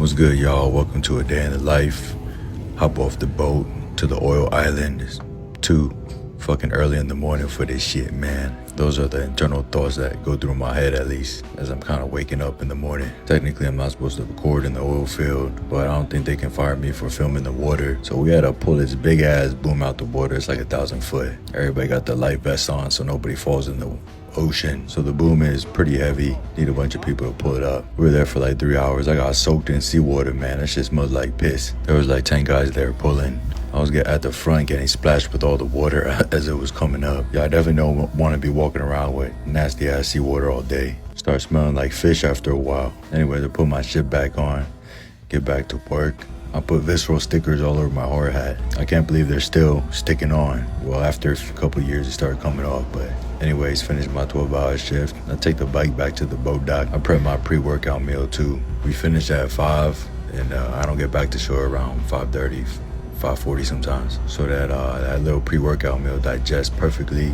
What's good, y'all? Welcome to a day in the life. Hop off the boat to the oil island. It's too fucking early in the morning for this shit, man. Those are the internal thoughts that go through my head, at least, as I'm kind of waking up in the morning. Technically, I'm not supposed to record in the oil field, but I don't think they can fire me for filming the water. So we had to pull this big ass boom out the water. It's like 1,000 foot. Everybody got their life vests on so nobody falls in the ocean. So the boom is pretty heavy. Need a bunch of people to pull it up. We were there for like 3 hours. I got soaked in seawater, man. That shit smelled like piss. There was like 10 guys there pulling. I was at the front getting splashed with all the water as it was coming up. Yeah, I definitely don't want to be walking around with nasty ass seawater all day. Start smelling like fish after a while. Anyway, to put my shit back on, get back to work. I put visceral stickers all over my hard hat. I can't believe they're still sticking on. Well, after a couple of years, it started coming off, but anyways, finished my 12-hour shift. I take the bike back to the boat dock. I prep my pre-workout meal too. We finished at 5, and I don't get back to shore around 5:30, 5:40 sometimes. So that little pre-workout meal digests perfectly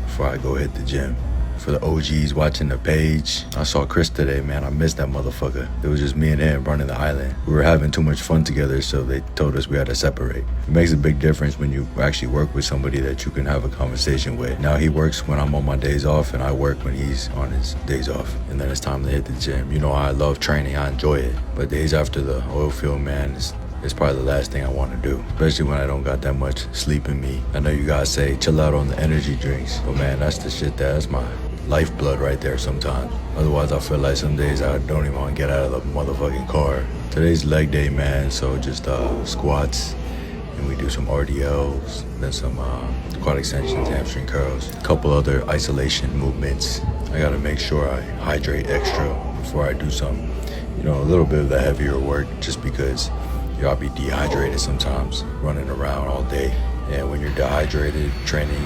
before I go hit the gym. For the OGs watching the page, I saw Chris today, man. I missed that motherfucker. It was just me and him running the island. We were having too much fun together, so they told us we had to separate. It makes a big difference when you actually work with somebody that you can have a conversation with. Now he works when I'm on my days off, and I work when he's on his days off. And then it's time to hit the gym. You know, I love training, I enjoy it. But days after the oil field, man, it's probably the last thing I want to do, especially when I don't got that much sleep in me. I know you guys say chill out on the energy drinks, but man, that's the shit that's my lifeblood right there sometimes. Otherwise, I feel like some days I don't even want to get out of the motherfucking car. Today's leg day, man, so just squats, and we do some RDLs, then some quad extensions, hamstring curls, a couple other isolation movements. I gotta make sure I hydrate extra before I do some, a little bit of the heavier work, just because I'll be dehydrated sometimes, running around all day. And when you're dehydrated, training,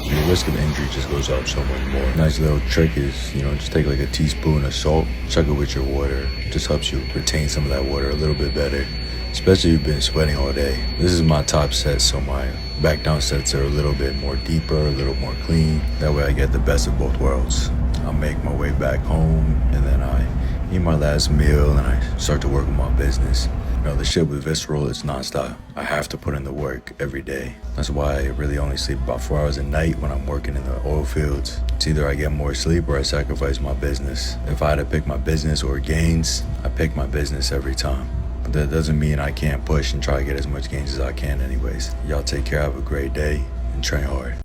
your risk of injury just goes up so much more. Nice little trick is, just take like a teaspoon of salt, chuck it with your water. It just helps you retain some of that water a little bit better, especially if you've been sweating all day. This is my top set, so my back down sets are a little bit more deeper, a little more clean. That way I get the best of both worlds. I'll make my way back home, and then I eat my last meal, and I start to work on my business. The shit with visceral is nonstop. I have to put in the work every day. That's why I really only sleep about 4 hours a night when I'm working in the oil fields. It's either I get more sleep or I sacrifice my business. If I had to pick my business or gains, I pick my business every time. But that doesn't mean I can't push and try to get as much gains as I can anyways. Y'all take care, have a great day, and train hard.